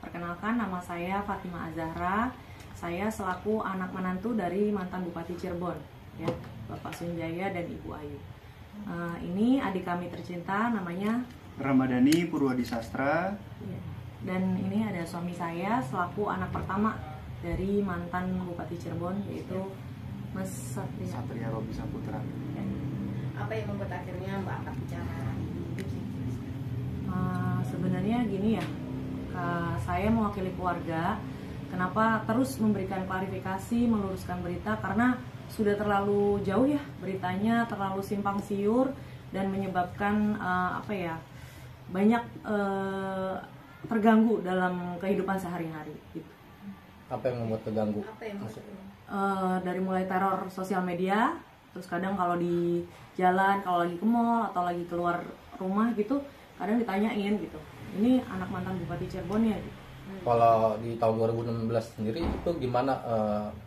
Perkenalkan, nama saya Fatima Azahra. Saya selaku anak menantu dari mantan Bupati Cirebon, ya, Bapak Sunjaya dan Ibu Ayu. Ini adik kami tercinta, namanya Ramadhani Purwadisastra. ya. Dan ini ada suami saya selaku anak pertama dari mantan Bupati Cirebon, yaitu Mas Satria Robi Saputra. Ya. Apa yang membuat akhirnya Mbak angkat bicara? Sebenarnya gini ya, saya mewakili keluarga. Kenapa terus memberikan klarifikasi, meluruskan berita, karena sudah terlalu jauh ya beritanya, terlalu simpang siur dan menyebabkan banyak terganggu dalam kehidupan sehari-hari gitu. Apa yang membuat terganggu? Apa yang maksudnya? Dari mulai teror sosial media, terus kadang kalau di jalan, kalau lagi ke mall atau lagi keluar rumah gitu, kadang ditanyain gitu, ini anak mantan Bupati Cirebon ya gitu. Kalau di tahun 2016 sendiri itu gimana,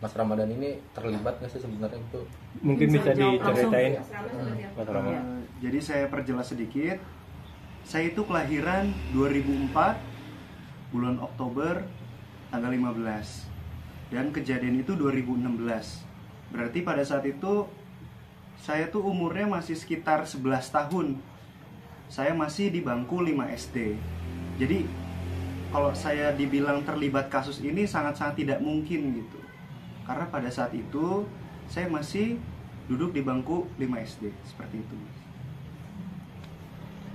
Mas Ramadhan ini terlibat nggak sih sebenarnya itu? Mungkin bisa diceritain. Mas Ya. Jadi saya perjelas sedikit. Saya itu kelahiran 2004 bulan Oktober tanggal 15. Dan kejadian itu 2016. Berarti pada saat itu saya tuh umurnya masih sekitar 11 tahun. Saya masih di bangku 5 SD. Jadi kalau saya dibilang terlibat kasus ini sangat-sangat tidak mungkin gitu. Karena pada saat itu saya masih duduk di bangku 5 SD, seperti itu.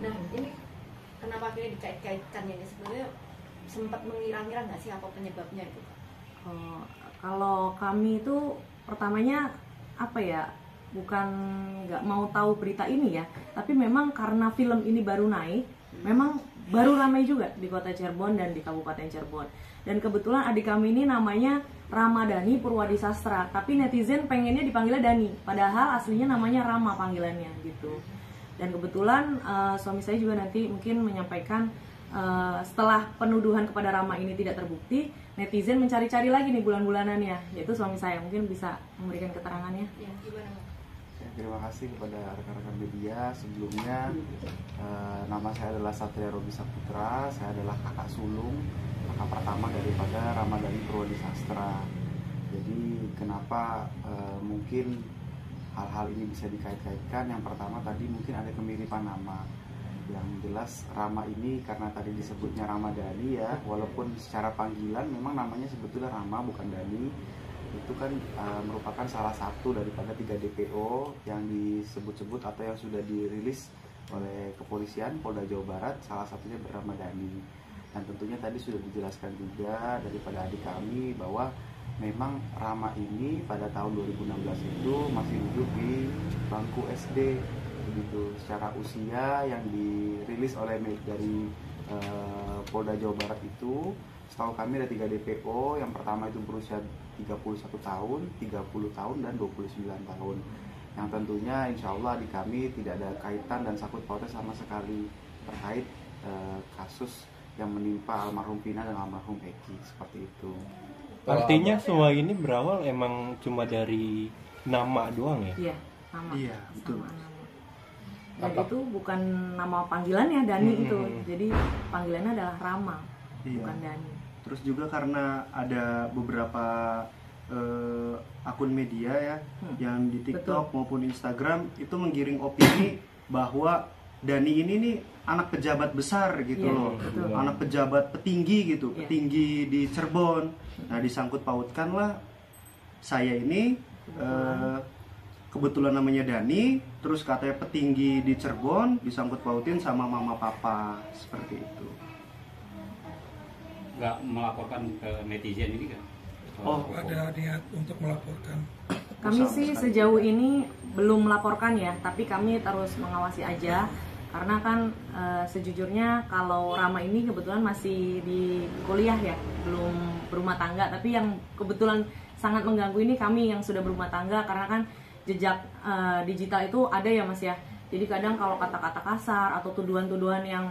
Nah, ini kenapa akhirnya dikait-kaitkan ini? Sebenarnya sempat mengira-ngira nggak sih apa penyebabnya itu? Kalau kami itu pertamanya bukan nggak mau tahu berita ini ya, tapi memang karena film ini baru naik, memang baru ramai juga di kota Cirebon dan di Kabupaten Cirebon. Dan kebetulan adik kami ini namanya Ramadhani Purwadisastra, tapi netizen pengennya dipanggilnya Dani, padahal aslinya namanya Rama panggilannya gitu. Dan kebetulan suami saya juga nanti mungkin menyampaikan setelah penuduhan kepada Rama ini tidak terbukti, netizen mencari-cari lagi nih bulan-bulanannya, yaitu suami saya mungkin bisa memberikan keterangannya. Ya, gimana? Terima kasih kepada rekan-rekan media. Sebelumnya nama saya adalah Satria Robi Saputra. Saya adalah kakak sulung, kakak pertama daripada Ramadhani Purwadisastra. Jadi kenapa mungkin hal-hal ini bisa dikait-kaitkan? Yang pertama tadi mungkin ada kemiripan nama. Yang jelas Rama ini karena tadi disebutnya Ramadhani ya, walaupun secara panggilan memang namanya sebetulnya Rama bukan Dani. Itu kan merupakan salah satu daripada 3 DPO yang disebut-sebut atau yang sudah dirilis oleh kepolisian Polda Jawa Barat, salah satunya bernama Dani. Dan tentunya tadi sudah dijelaskan juga daripada adik kami bahwa memang Rama ini pada tahun 2016 itu masih duduk di bangku SD begitu. Secara usia yang dirilis oleh dari Polda Jawa Barat itu, setahu kami ada 3 DPO. Yang pertama itu berusia 31 tahun, 30 tahun, dan 29 tahun. Yang tentunya insya Allah di kami tidak ada kaitan dan sakut pautnya sama sekali terkait kasus yang menimpa almarhum Vina dan almarhum Eki, seperti itu. Artinya semua ini berawal emang cuma dari nama doang ya? Iya, nama. Iya, betul. Sama nama. Dan itu bukan nama panggilannya Dani itu, jadi panggilannya adalah Rama, Iya. bukan Dani. Terus juga karena ada beberapa akun media ya yang di TikTok maupun Instagram itu menggiring opini bahwa Dani ini nih anak pejabat besar gitu Iya, loh, betul. anak pejabat petinggi gitu, Iya. petinggi di Cirebon. Nah disangkut pautkanlah saya ini kebetulan namanya Dani, terus katanya petinggi di Cirebon disangkut pautin sama mama papa, seperti itu. Nggak melaporkan ke netizen ini kan? Oh, Ada niat untuk melaporkan. Kami sih sejauh ini belum melaporkan ya, tapi kami terus mengawasi aja. Karena kan sejujurnya kalau Rama ini kebetulan masih di kuliah ya, belum berumah tangga. Tapi yang kebetulan sangat mengganggu ini kami yang sudah berumah tangga, karena kan jejak digital itu ada ya Mas ya. Jadi kadang kalau kata-kata kasar atau tuduhan-tuduhan yang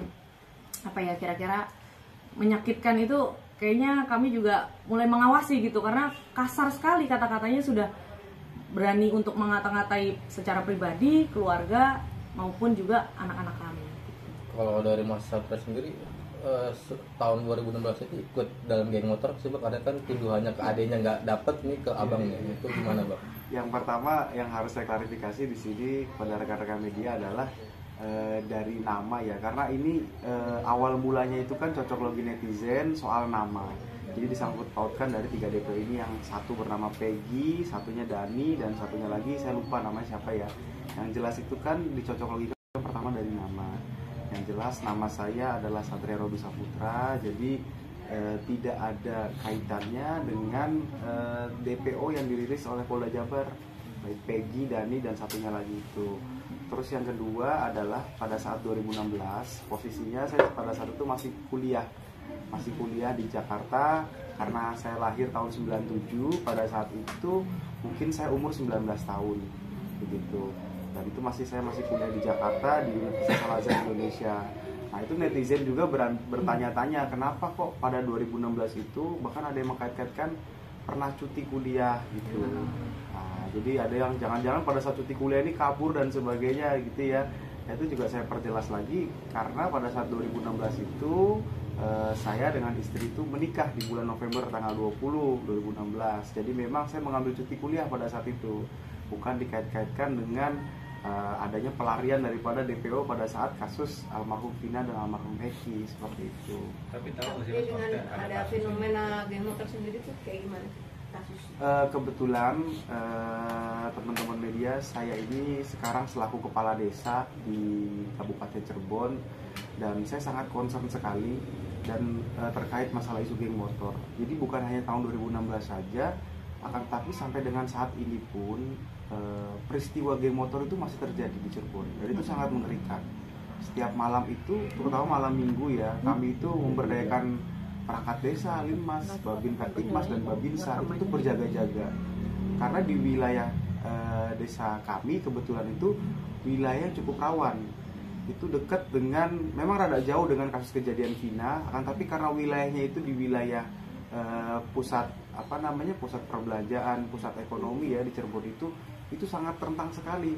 kira-kira menyakitkan itu, kayaknya kami juga mulai mengawasi gitu, karena kasar sekali kata-katanya, sudah berani untuk mengata-ngatai secara pribadi, keluarga maupun juga anak-anak kami. Kalau dari Mas Satria sendiri tahun 2016 itu ikut dalam geng motor tersebut, ada kan tuduhannya ke adenya nggak dapet nih ke abangnya, itu gimana bang? Yang pertama yang harus saya klarifikasi di sini pada rekan-rekan media adalah dari nama ya, karena ini awal mulanya itu kan cocok logi netizen soal nama. Jadi disangkut pautkan dari 3 DPO ini, yang satu bernama Peggy, satunya Dani, dan satunya lagi saya lupa namanya siapa ya. Yang jelas itu kan dicocok logikan pertama dari nama. Yang jelas nama saya adalah Satria Robi Saputra, jadi tidak ada kaitannya dengan DPO yang dirilis oleh Polda Jabar, baik Peggy, Dani, dan satunya lagi itu. Terus yang kedua adalah pada saat 2016 posisinya saya pada saat itu masih kuliah di Jakarta, karena saya lahir tahun 97. Pada saat itu mungkin saya umur 19 tahun begitu, dan itu saya masih kuliah di Jakarta di Universitas Al-Azhar Indonesia. Nah itu netizen juga bertanya-tanya kenapa kok pada 2016 itu bahkan ada yang mengkait-kaitkan pernah cuti kuliah gitu. Nah, jadi ada yang jangan-jangan pada saat cuti kuliah ini kabur dan sebagainya gitu ya. Itu juga saya perjelas lagi, karena pada saat 2016 itu saya dengan istri itu menikah di bulan November tanggal 20 2016. Jadi memang saya mengambil cuti kuliah pada saat itu, bukan dikait-kaitkan dengan adanya pelarian daripada DPO pada saat kasus almarhum Vina dan almarhum Eki seperti itu. Tapi tahu nggak sih Tapi Mas, dengan ada fenomena geng motor sendiri tuh kayak gimana kasus? Kebetulan teman-teman media, saya ini sekarang selaku kepala desa di Kabupaten Cirebon, dan saya sangat concern sekali dan terkait masalah isu geng motor. Jadi bukan hanya tahun 2016 saja, akan tapi sampai dengan saat ini pun peristiwa geng motor itu masih terjadi di Cirebon, dan itu sangat mengerikan. Setiap malam itu, terutama malam minggu ya, kami itu memberdayakan perangkat desa, Linmas, Babin Kaptipmas, dan Babinsa itu berjaga-jaga. Karena di wilayah desa kami kebetulan itu wilayah cukup rawan. Itu dekat dengan, memang rada jauh dengan kasus kejadian Vina, akan tapi karena wilayahnya itu di wilayah pusat pusat perbelanjaan, pusat ekonomi ya di Cirebon itu sangat rentan sekali.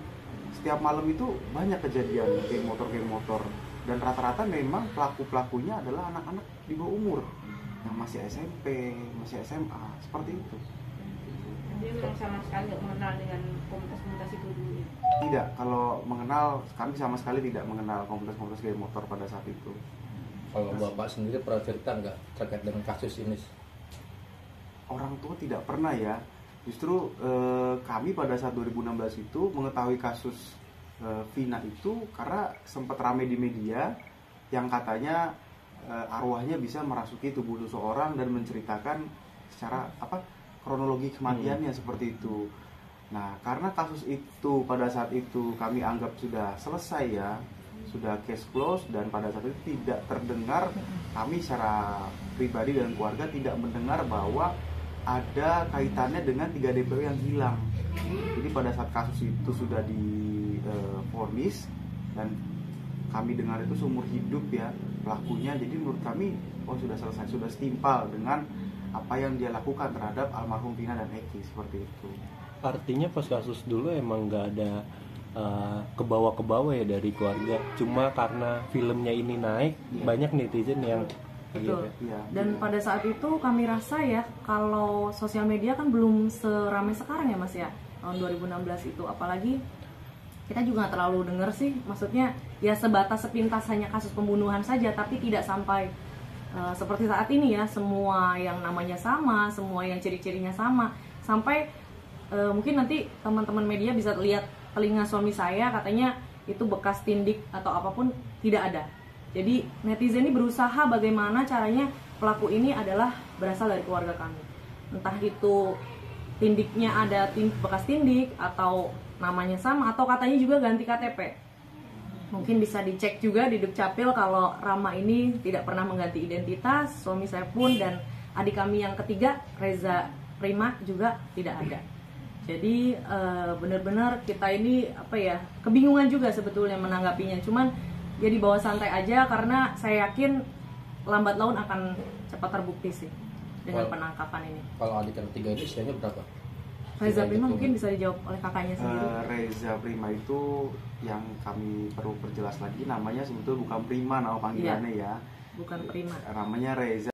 Setiap malam itu banyak kejadian geng motor, dan rata-rata memang pelakunya adalah anak-anak di bawah umur yang masih SMP, masih SMA, seperti itu. Jadi memang sama sekali nggak mengenal dengan komunitas-komunitas itu dulu. Tidak, kalau mengenal, kami sama sekali tidak mengenal komunitas-komunitas geng motor pada saat itu. Kalau bapak sendiri pernah cerita nggak terkait dengan kasus ini? Orang tua tidak pernah ya. Justru kami pada saat 2016 itu mengetahui kasus Vina itu karena sempat ramai di media yang katanya arwahnya bisa merasuki tubuh seseorang dan menceritakan secara kronologi kematiannya seperti itu. Nah, karena kasus itu pada saat itu kami anggap sudah selesai ya, sudah case close, dan pada saat itu tidak terdengar, kami secara pribadi dan keluarga tidak mendengar bahwa ada kaitannya dengan 3 DPO yang hilang. Jadi pada saat kasus itu sudah divonis dan kami dengar itu seumur hidup ya pelakunya. Jadi menurut kami sudah selesai, sudah setimpal dengan apa yang dia lakukan terhadap almarhum Vina dan Eki, seperti itu. Artinya pas kasus dulu emang nggak ada kebawa-kebawa ya dari keluarga. Cuma karena filmnya ini naik, banyak netizen yang betul. Iya. Dan pada saat itu kami rasa ya, kalau sosial media kan belum seramai sekarang ya Mas ya, tahun 2016 itu. Apalagi kita juga nggak terlalu dengar sih, maksudnya ya sebatas sepintas hanya kasus pembunuhan saja, tapi tidak sampai seperti saat ini ya, semua yang namanya sama, semua yang ciri-cirinya sama. Sampai mungkin nanti teman-teman media bisa lihat telinga suami saya, katanya itu bekas tindik atau apapun, tidak ada. Jadi netizen ini berusaha bagaimana caranya pelaku ini adalah berasal dari keluarga kami. Entah itu tindiknya ada bekas tindik, atau namanya sama, atau katanya juga ganti KTP. Mungkin bisa dicek juga di Dukcapil kalau Rama ini tidak pernah mengganti identitas, suami saya pun, dan adik kami yang ketiga Reza Prima juga tidak ada. Jadi benar-benar kita ini kebingungan juga sebetulnya menanggapinya. Cuman ya dibawa santai aja, karena saya yakin lambat laun akan cepat terbukti sih dengan penangkapan ini. Kalau adik yang ketiga ini usianya berapa? Reza Prima mungkin bisa dijawab oleh kakaknya sendiri. Reza Prima itu yang kami perlu perjelas lagi, namanya sebetulnya bukan Prima nama panggilannya ya. bukan Prima. Namanya Reza